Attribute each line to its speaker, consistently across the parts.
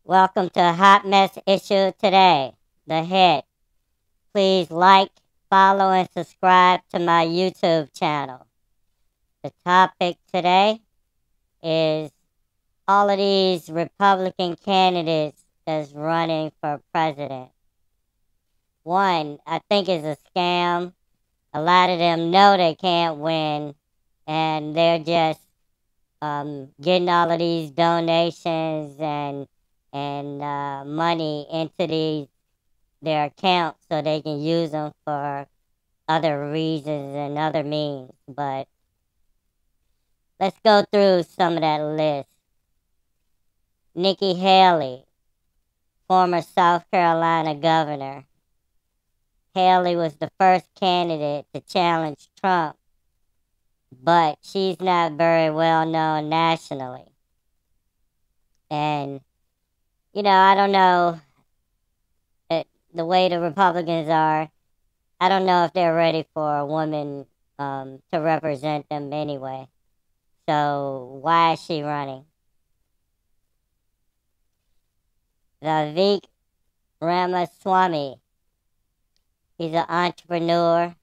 Speaker 1: Welcome to Hot Mess Issue Today, the hit. Please like, follow, and subscribe to my YouTube channel. The topic today is all of these Republican candidates that's running for president. One, I think is a scam. A lot of them know they can't win, and they're just getting all of these donations and money into their accounts so they can use them for other reasons and other means. But let's go through some of that list. Nikki Haley, former South Carolina governor. Haley was the first candidate to challenge Trump, but she's not very well known nationally. And, I don't know the way the Republicans are. I don't know if they're ready for a woman to represent them anyway. So why is she running? Vivek Ramaswamy. He's an entrepreneur,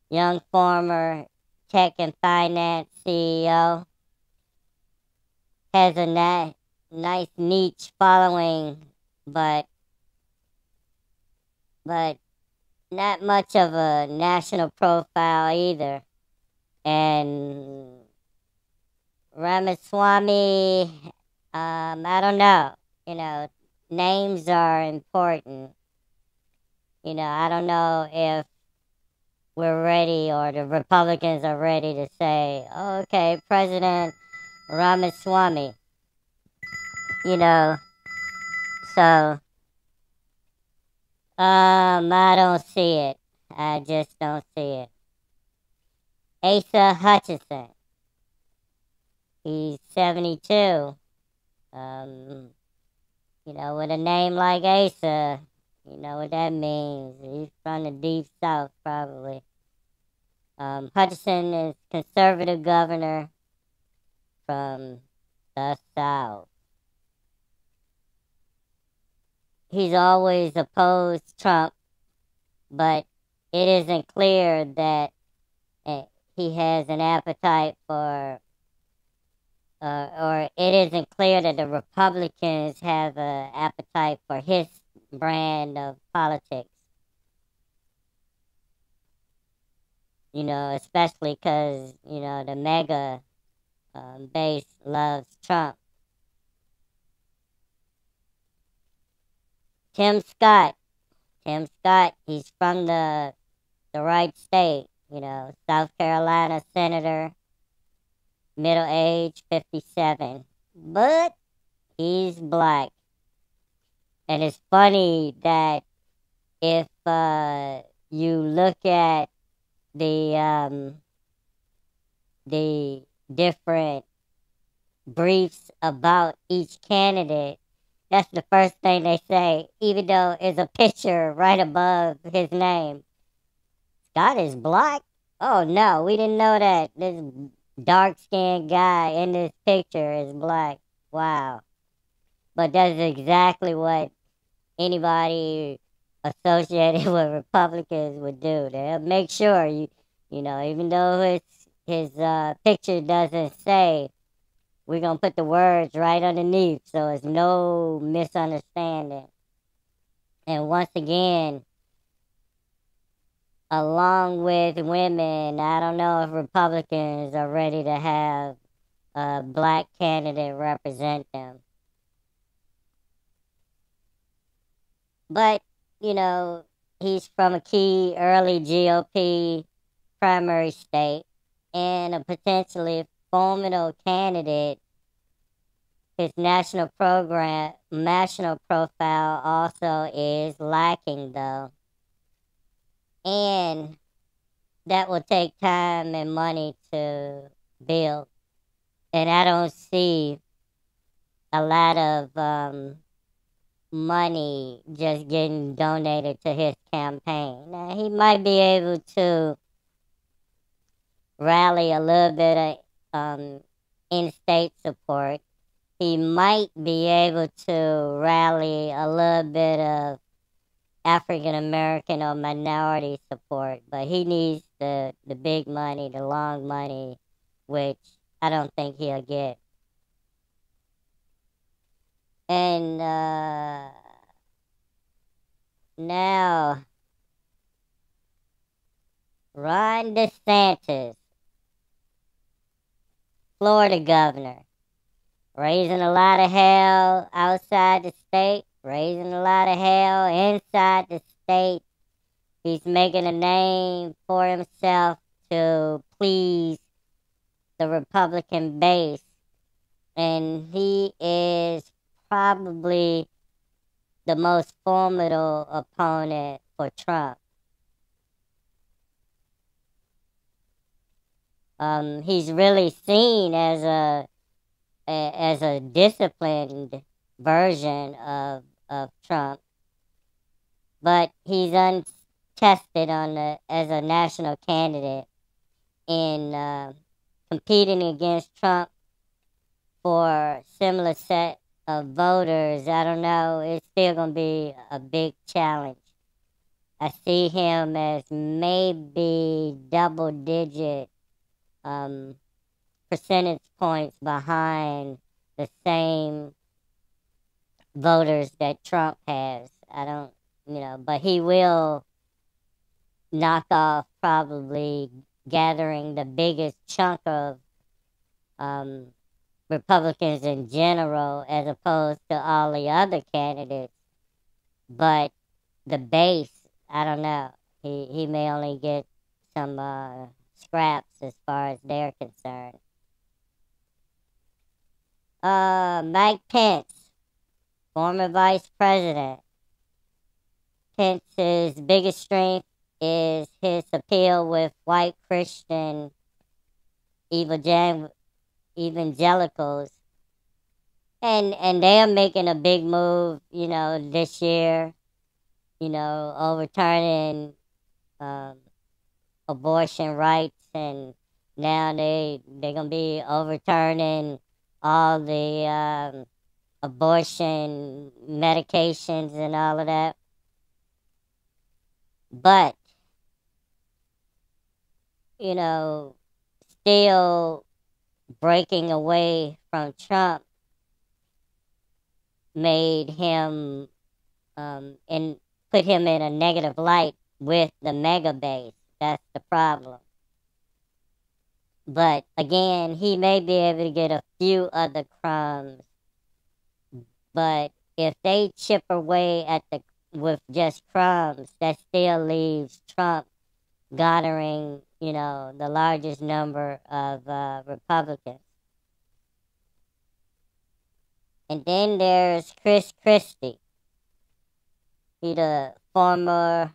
Speaker 1: young former tech and finance CEO. Has a nice niche following, but not much of a national profile either. And Ramaswamy, I don't know. Names are important. I don't know if we're ready or the Republicans are ready to say, oh, okay, President Ramaswamy. So I don't see it. I just don't see it. Asa Hutchinson. He's 72. With a name like Asa, you know what that means. He's from the deep south, probably. Hutchinson is conservative governor from the south. He's always opposed Trump, but it isn't clear that he has an appetite for, or it isn't clear that the Republicans have an appetite for his brand of politics. Especially because, the mega base loves Trump. Tim Scott. He's from the right state, South Carolina senator, middle age, 57. But he's black. And it's funny that if you look at the different briefs about each candidate, that's the first thing they say, even though it's a picture right above his name. Scott is black? Oh no, we didn't know that. This dark-skinned guy in this picture is black. Wow. But that's exactly what anybody associated with Republicans would do. They'll make sure even though his picture doesn't say, we're going to put the words right underneath so it's no misunderstanding. And once again, along with women, I don't know if Republicans are ready to have a black candidate represent them. But, he's from a key early GOP primary state and a potentially formidable candidate. His national profile also is lacking, though. And that will take time and money to build. And I don't see a lot of money just getting donated to his campaign. Now, he might be able to rally a little bit of in-state support. he might be able to rally a little bit of African American or minority support, but he needs the big money, the long money, which I don't think he'll get. And now, Ron DeSantis, Florida governor, raising a lot of hell outside the state, raising a lot of hell inside the state. He's making a name for himself to please the Republican base. And he is probably the most formidable opponent for Trump. He's really seen as a disciplined version of Trump, but he's untested as a national candidate in competing against Trump for similar set of voters. I don't know. It's still going to be a big challenge. I see him as maybe double-digit percentage points behind the same voters that Trump has. I don't, but he will knock off probably gathering the biggest chunk of Republicans in general as opposed to all the other candidates. But the base, I don't know. He may only get some scraps as far as they're concerned. Mike Pence, former vice president. Pence's biggest strength is his appeal with white Christian evangelicals. And they are making a big move, this year, overturning abortion rights, and now they're going to be overturning all the abortion medications and all of that. But, still breaking away from Trump made him and put him in a negative light with the mega base. That's the problem. But again, he may be able to get a few other crumbs. But if they chip away with just crumbs, that still leaves Trump garnering, the largest number of Republicans. And then there's Chris Christie. He's the former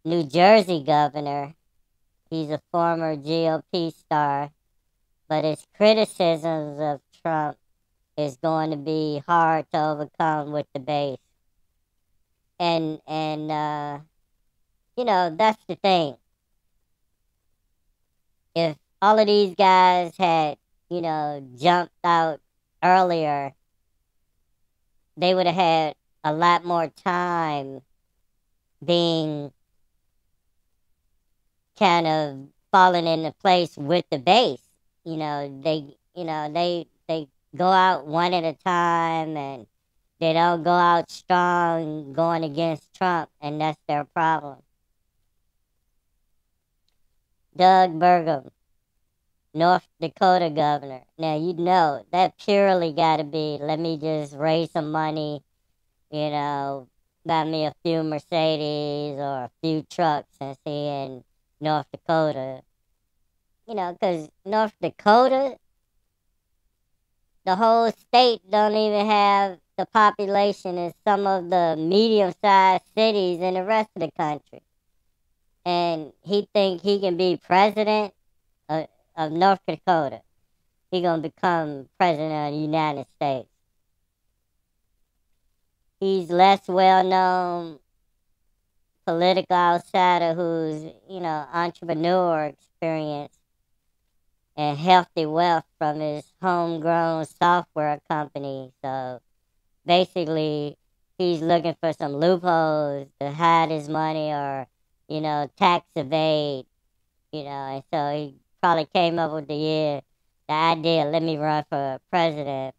Speaker 1: New Jersey governor. He's a former GOP star. But his criticisms of Trump is going to be hard to overcome with the base. And that's the thing. If all of these guys had, jumped out earlier, they would have had a lot more time being kind of falling into place with the base. They go out one at a time, and they don't go out strong going against Trump, and that's their problem. Doug Burgum, North Dakota governor. Now, that purely got to be, let me just raise some money, buy me a few Mercedes or a few trucks since he in North Dakota. Because North Dakota, the whole state don't even have the population as some of the medium-sized cities in the rest of the country. And he think he can be president of North Dakota. He gonna become president of the United States. He's less well-known political outsider who's, entrepreneur experience. and healthy wealth from his homegrown software company. So basically, he's looking for some loopholes to hide his money or, tax evade, and so he probably came up with the idea, let me run for president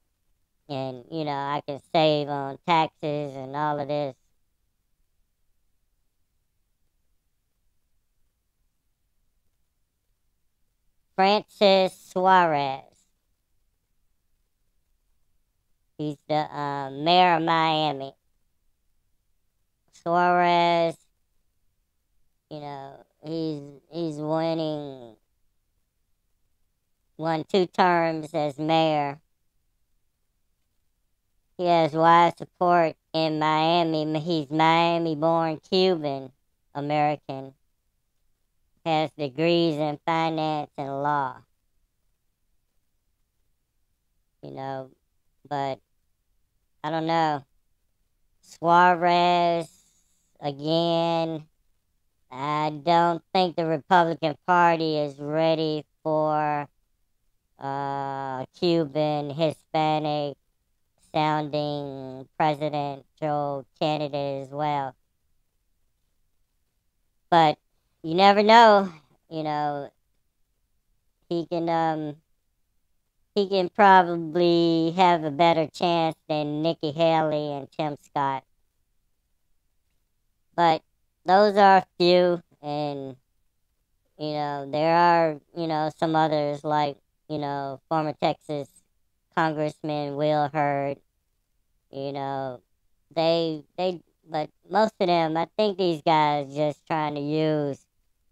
Speaker 1: and, I can save on taxes and all of this. Francis Suarez. He's the mayor of Miami. Suarez, he's won 2 terms as mayor. He has wide support in Miami. He's Miami-born Cuban American. Has degrees in finance and law. But I don't know. Suarez, again, I don't think the Republican Party is ready for Cuban, Hispanic sounding presidential candidate as well. But you never know, he can probably have a better chance than Nikki Haley and Tim Scott. But those are a few, and there are some others like former Texas Congressman Will Hurd. They but most of them, I think these guys just trying to use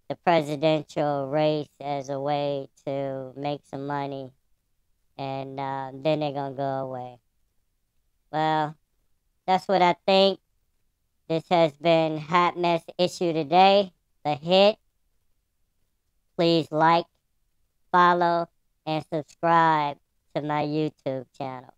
Speaker 1: the presidential race as a way to make some money, and then they're gonna go away. Well, that's what I think. This has been Hot Mess Issue Today, The Hit. Please like, follow, and subscribe to my YouTube channel.